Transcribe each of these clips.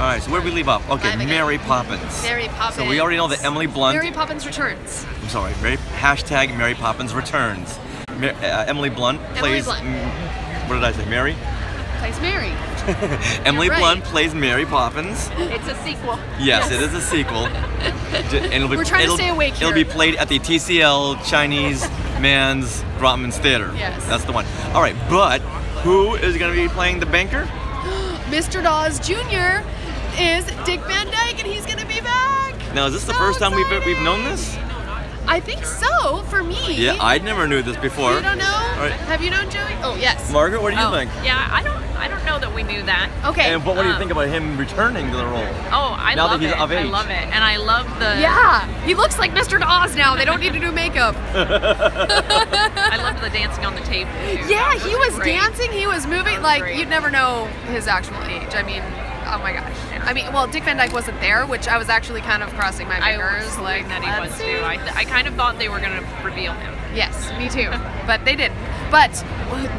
All right, so where do we leave off? Okay, Mary Poppins. Mary Poppins. So we already know that Emily Blunt. Mary Poppins returns. I'm sorry. Hashtag Mary Poppins returns. Emily Blunt plays. Blunt. What did I say? Mary. Plays Mary. Emily Blunt plays Mary Poppins. It's a sequel. Yes, it is a sequel. And We're trying to stay awake here. It'll be played at the TCL Chinese Man's Grotman's Theater. Yes. That's the one. All right, but who is going to be playing the banker? Mr. Dawes Jr. is Dick Van Dyke, and he's going to be back. Now, is this the first time we've known this? I think so, for me. Yeah, I never knew this before. You don't know? Right. Have you known Joey? Oh, yes. Margaret, what do you think? Yeah, I don't know that we knew that. Okay. And what do you think about him returning to the role? Oh, I now love that he's it. of age. I love it. And I love the... Yeah, he looks like Mr. Dawes now. They don't need to do makeup. I loved the dancing on the table, too. Yeah, he was great. dancing, he was moving. Like, you'd never know his actual age. I mean, oh my gosh. I mean, well, Dick Van Dyke wasn't there, which I was actually kind of crossing my fingers. I was like that he was, see. too. I kind of thought they were going to reveal him. Yes, me too. But they didn't. But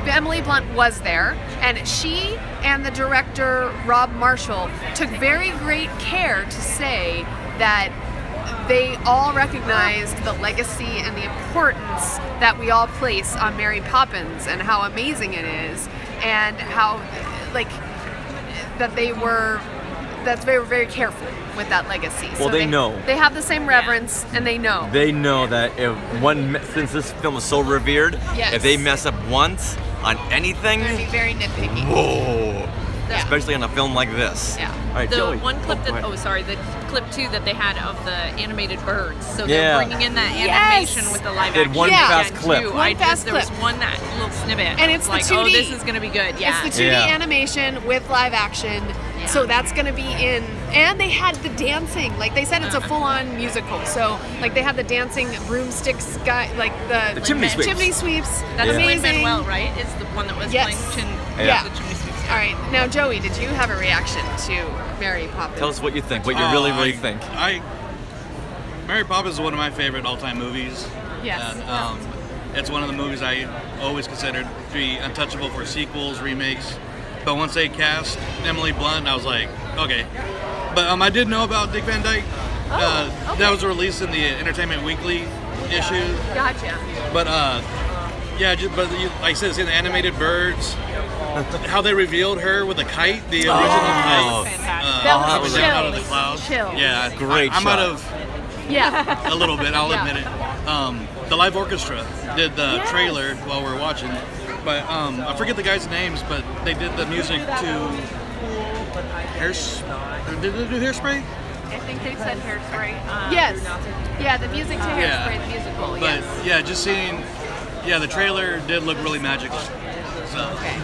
Emily Blunt was there, and she and the director, Rob Marshall, took very great care to say that they all recognized the legacy and the importance that we all place on Mary Poppins and how amazing it is, and how, like, that they were very, very careful with that legacy. Well, so they know. They have the same reverence, and they know. They know that since this film is so revered, Yes. if they mess up once on anything, They're gonna be very nitpicky. whoa. Yeah. Especially on a film like this. Yeah. All right, The Joey. one clip go that, ahead. the clip too that they had of the animated birds. So Yeah. they're bringing in that Yes. animation with the live Did action. one Yeah. fast again, clip. too. One fast there was clip. one that little snippet. And I it's was the like, 2D. oh, this is gonna be good. Yeah. It's the 2D Yeah. animation with live action. Yeah. So that's going to be in, and they had the dancing. Like they said, it's a full-on musical. So like they had the dancing broomsticks guy, like the chimney sweeps. Chimney sweeps. That's Yeah. Lin Manuel, right? Is the one that was Yes. playing Yeah. the chimney sweeps. All right, now Joey, did you have a reaction to Mary Poppins? Tell us what you think, what you really think. Mary Poppins is one of my favorite all-time movies. Yes. And, it's one of the movies I always considered to be untouchable for sequels, remakes. But once they cast Emily Blunt, I was like, okay. But I did know about Dick Van Dyke. Okay. That was released in the Entertainment Weekly issue. Gotcha. But like I said, seeing the animated birds, how they revealed her with a kite, the original kite. Fantastic. That coming was down out of the chills. clouds. Chills. Yeah, Great I might shot. have Yeah. a little bit. I'll Yeah. admit it. The live orchestra did the Yes. trailer while we were watching, but I forget the guys' names, but they did the music to Did they do Hairspray? I think they said Hairspray. Yes. Yeah, the music to Yeah. Hairspray, the musical. But Yes. yeah, just seeing, the trailer did look really magical. So, Okay.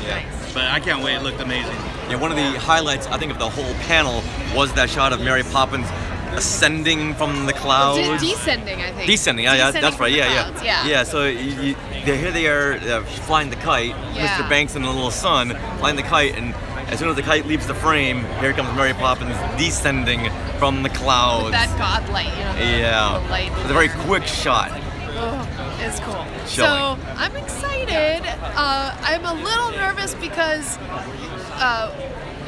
Yeah. but I can't wait. It looked amazing. Yeah, one of the highlights, I think, of the whole panel was that shot of Mary Poppins ascending from the clouds. Descending, I think. Descending, yeah, Descending that's right, from the yeah, clouds, yeah. yeah. So here they are flying the kite, Yeah. Mr. Banks and the little son flying the kite, and as soon as the kite leaves the frame, here comes Mary Poppins descending from the clouds. With that god light, you know. Yeah, The light. it's a very quick shot. Oh, it's cool. Showing. So I'm excited. I'm a little nervous because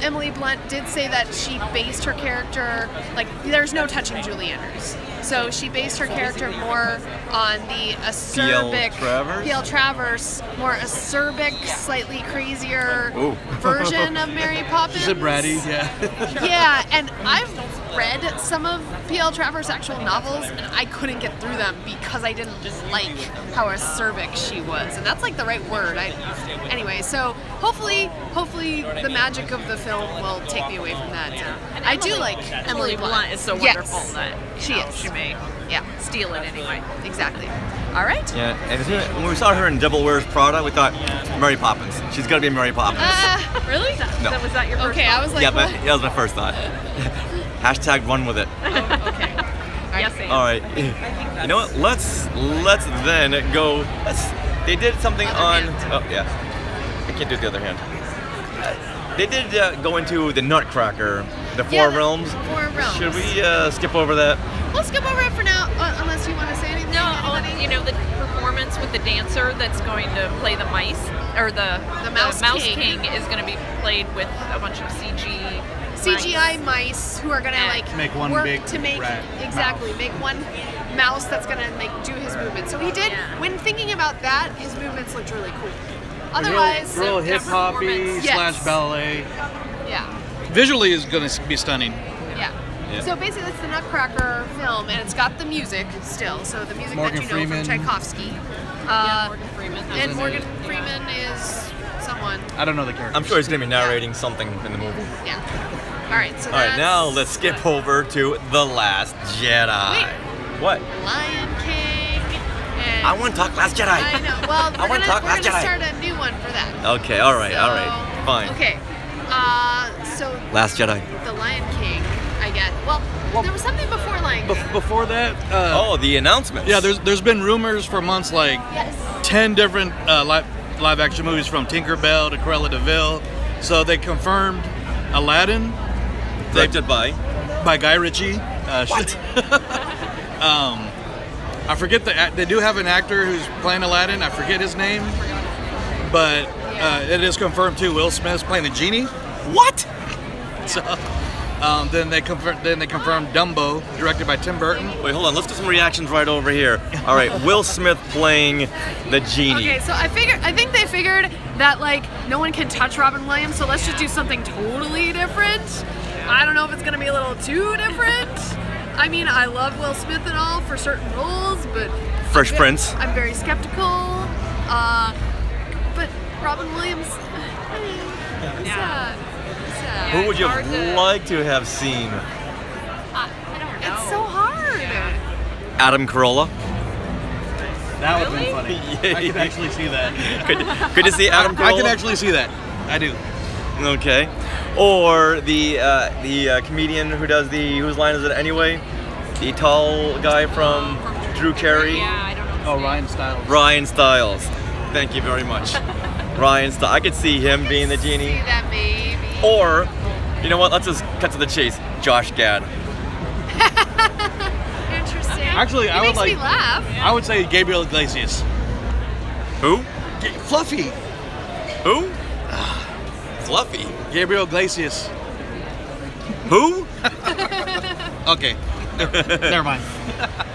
Emily Blunt did say that she based her character, like, there's no touching Julie Andrews. So she based her character more on the acerbic, Travers? Travers, more acerbic, slightly crazier Ooh. version of Mary Poppins. She's a bratty, yeah. Yeah, and I've read some of P.L. Travers' actual novels, and I couldn't get through them because I didn't like how acerbic she was, and that's like the right word. Anyway, so hopefully the magic of the film will take me away from that. And I do like Emily Blunt. is so Yes, wonderful that she is. she may Yeah, steal it anyway. exactly. All right. Yeah, and when we saw her in Devil Wears Prada, we thought, Mary Poppins. She's gonna be Mary Poppins. Really? No. Was that your first Okay, I thought? was like, Yeah, but what? that was my first thought. Hashtag run with it. Okay. Yes, Anne. All right. You know what? Let's then go. They did something on. hand. Oh yeah. I can't do it the other hand. They did go into the Nutcracker, the Four Realms. Four Realms. Should we skip over that? We'll skip over it for now, unless you want to say anything. No, anybody? the performance instruments with the dancer that's going to play the mice, or the Mouse King is going to be played with a bunch of CGI mice who are gonna Yeah. like Make one work big to make rat exactly make one mouse that's gonna like do his movements. So he did. Yeah. When thinking about that, his movements looked really cool. Otherwise, real hip hoppy performance. Yes. / ballet. yeah. Visually is going to be stunning. Yeah. Yeah. So basically, it's the Nutcracker film, and it's got the music still. So the music Morgan that you know Freeman. from Tchaikovsky. Morgan Freeman. And Morgan Freeman is someone. I don't know the character. I'm sure he's going to be narrating something in the movie. Yeah. All right. So All right, now let's skip over to The Last Jedi. Wait. What? Lion King. And I want to talk Last Jedi. I know. Well, I wanna talk we're Last gonna Jedi. start a new one for that. Okay, all right, So, fine. Okay. So Last Jedi. the Lion King, I get. Well, there was something before Lion King. Before that, Oh, the announcements. Yeah, there's been rumors for months, like Yes. 10 different live action movies, from Tinkerbell to Cruella de Vil. So they confirmed Aladdin Directed by. by Guy Ritchie. What? I forget they do have an actor who's playing Aladdin. I forget his name, but it is confirmed too. Will Smith's playing the genie. What? So then they confirmed Dumbo, directed by Tim Burton. Wait, hold on. Let's do some reactions right over here. All right, Will Smith playing the genie. Okay, so I think they figured that like no one can touch Robin Williams, so let's just do something totally different. I don't know if it's gonna be a little too different. I mean, I love Will Smith and all for certain roles, but Fresh Prince. I'm very skeptical. But Robin Williams, sad. Who would you Hard to- like to have seen? I don't know. It's so hard. Adam Carolla. that would be Really? funny. Yeah. I could actually see that. Could you see Adam Carolla? I can actually see that. I do. Okay. Or the comedian who does whose line is it anyway? The tall guy from Drew Carey. Yeah, I don't know. Oh, Ryan Stiles. Ryan Stiles. Thank you very much. Ryan Stiles. I could see him being the See genie. that maybe. Or, you know what? Let's just cut to the chase. Josh Gad. Interesting. Actually, He I would makes me like- laugh. I would say Gabriel Iglesias. Who? Fluffy. Who? Fluffy. Gabriel Iglesias. Who? Okay. Never mind.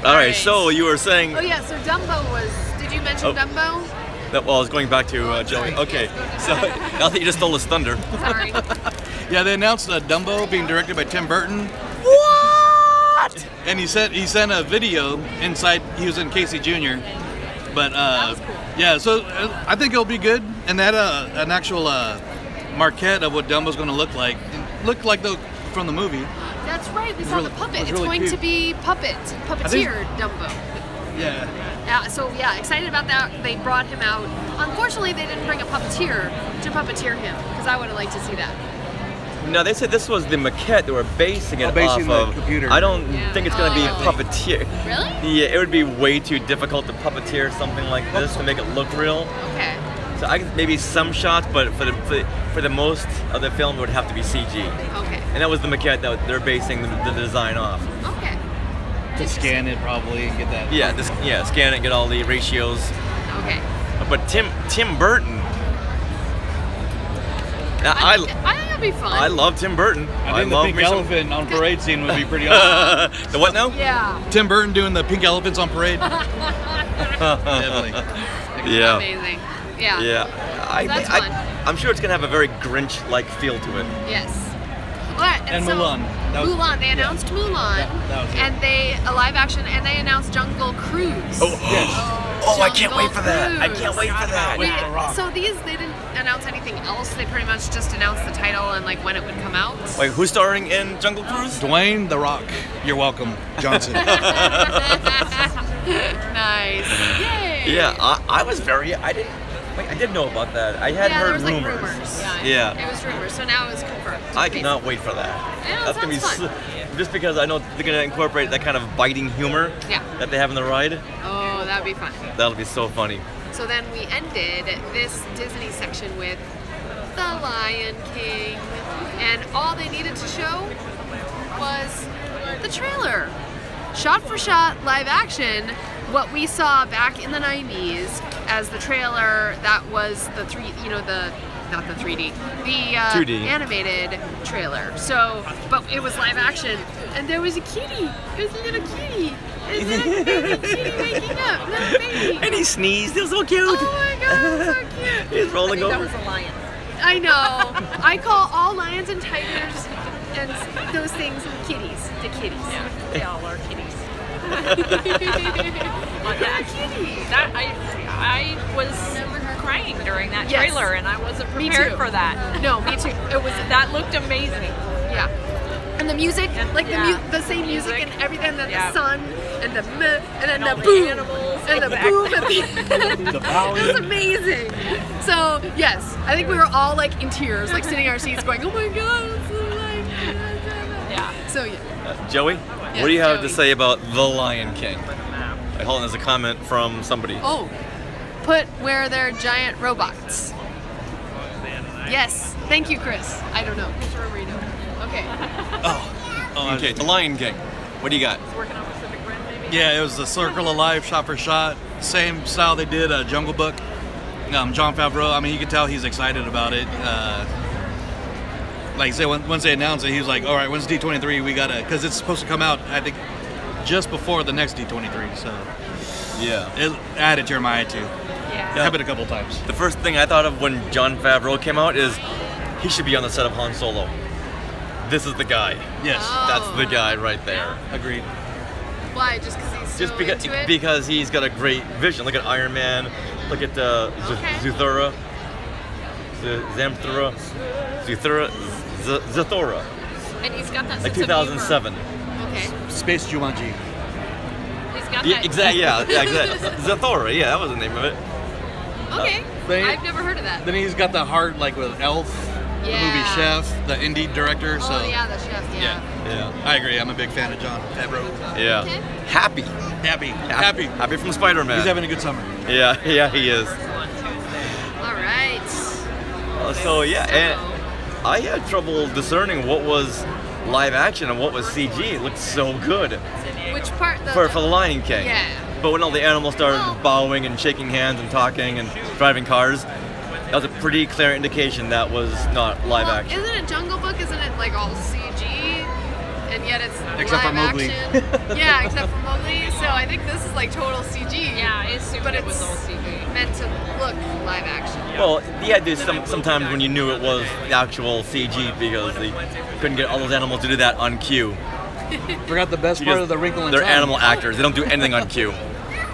All right. right. So you were saying. Oh yeah, so Dumbo was. Did you mention Oh. Dumbo? Well, I was going back to Oh, Joey. sorry. Okay. Yes, So now that you just stole his thunder. Sorry. Yeah, they announced Dumbo being directed by Tim Burton, What? and he sent a video inside. He was in Casey Jr. But was cool. yeah, so I think it'll be good, and that an actual maquette of what Dumbo's going to look like. It looked like from the movie. That's right. We saw really- the puppet. it was It's really going cute. to be puppeteer Dumbo. Yeah. So yeah, excited about that. They brought him out. Unfortunately, they didn't bring a puppeteer to puppeteer him because I would have liked to see that. No, they said this was the maquette they were basing it basing off the of. computer. I don't Yeah. think it's going to be Oh. puppeteer. Really? Yeah, it would be way too difficult to puppeteer something like this to make it look real. Okay. So I could maybe some shots, but for the most of the film, it would have to be CG. Okay. And that was the maquette that they're basing the design off. Okay. To scan it probably and get that. Yeah, scan it, get all the ratios. Okay. But Tim Burton. Now, I think that'd be fun. I love Tim Burton. I think the love pink me some- elephant on parade scene would be pretty awesome. The what now? Yeah. Tim Burton doing the pink elephants on parade. Definitely. Yeah. Amazing. Yeah. Yeah. That's fun. I'm sure it's gonna have a very Grinch-like feel to it. Yes. All right, And so Mulan. That was- Mulan. They announced Mulan, that was it. and a live action, and they announced Jungle Cruise. Oh, I can't wait for that. I can't wait for that. Wait for Rock. So they didn't announce anything else. They pretty much just announced the title and like when it would come out. Wait, who's starring in Jungle Cruise? Dwayne The Rock. You're welcome, Johnson. Nice. Yay. Yeah, I was very. I did know about that. I had Yeah, there heard was like rumors. rumors. Yeah. It was rumors, so now it's confirmed. I cannot wait for that. Yeah, That's gonna be sounds fun. just because I know they're gonna incorporate that kind of biting humor Yeah. that they have in the ride. Oh, that'd be fun. That'll be so funny. So then we ended this Disney section with The Lion King, and all they needed to show was the trailer. Shot for shot, live action, what we saw back in the 90s as the trailer, that was the not the 3D, the 2D animated trailer. So, but it was live action, and there was a kitty. It was a little kitty. It was a little baby kitty waking up, little baby. And he sneezed. It was so cute. Oh my god, so cute. He's rolling over. That was a lion. I know. I call all lions and tigers and those things kitties. The kitties. Yeah, they all are kitties. They're kitties. That I was crying during that Yes. trailer, and I wasn't Me prepared too. for that. No, me too. It was That looked amazing. yeah. And the music, like Yeah. the same music and everything, and then Yeah. the sun and the meh, and then And all the the boom animals. and the Exactly. boom at the end. The bowing. It was amazing. So yes, I think we were all like in tears, like sitting in our seats, going, "Oh my god, it's so live." Yeah. So yeah. Joey, Yes, what do you have to Joey. say about The Lion King? Hold on, there's a comment from somebody. Oh, put where they're giant robots. Yes, thank you, Chris. I don't know. Chris Rorino. Okay. Okay, The Lion King. What do you got? Working on Pacific Rim, maybe. Yeah, it was the Circle of Life, shot for shot, same style they did Jungle Book. Jon Favreau, I mean, you can tell he's excited about it. Like I said, once they announced it, he was like, all right, when's D23? We gotta, because it's supposed to come out, I think, just before the next D23, so Yeah. it added to my eye too. Yeah. It happened a couple times. The first thing I thought of when Jon Favreau came out is he should be on the set of Han Solo. This is the guy. Yes, Oh. That's the guy right there. agreed. Why? Just because he's so Just because into it? because he's got a great vision. Look at Iron Man. Look at Okay. Zathura. Zamthura. Zathura. And he's got that Like sense of 2007. Okay. Space Jumanji. humor. He's got Yeah, that. exactly. Yeah, exactly. Zathura. Yeah, that was the name of it. Okay. They- I've never heard of that. Then he's got the heart like with Elf, the movie Yeah. Chef, the indie director. So Oh yeah, the chef. Yeah. Yeah. I agree. I'm a big fan of Jon Favreau. Yeah. Okay. Happy. Happy. Happy from Spider-Man. He's having a good summer. Yeah, he is. All right. So yeah, and I had trouble discerning what was live action and what was CG. It looked so good Which part? for The Lion King. Yeah. But when all the animals started Well- bowing and shaking hands and talking and driving cars, that was a pretty clear indication that was not live Well, action. Isn't it Jungle Book? Isn't it like all CG? And yet it's Except live for Mowgli. action. Yeah, except for Mowgli. So I think this is like total CG. Yeah, I assumed But it was it's all CG. meant to look live action. Well, you had to sometimes when you knew it was the actual CG because they couldn't get all those animals to do that on cue. Forgot the best part Because of the Wrinkle in they're Time. animal actors. They don't do anything on cue.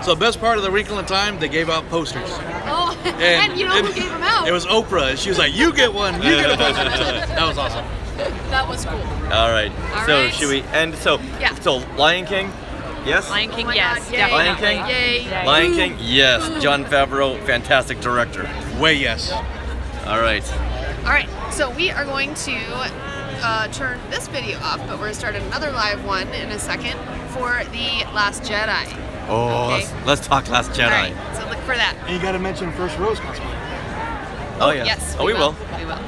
So the best part of the Wrinkle in Time, they gave out posters. Oh, and you know who gave them out? It was Oprah. She was like, "You get one. You get a poster." That was awesome. That was cool. All right. All So right. should we end? So Yeah. So Lion King, yes. Lion King, Oh my yes, God, yay. definitely. Lion King? Yay. Lion King, yes. Jon Favreau, fantastic director. Way yes. All right. All right, so we are going to turn this video off, but we're going to start another live one in a second for The Last Jedi. Oh, Okay. let's talk Last Jedi. All right, so look for that. And you got to mention First Rose cosplay. Oh yeah. Yes, Oh, we will. We will.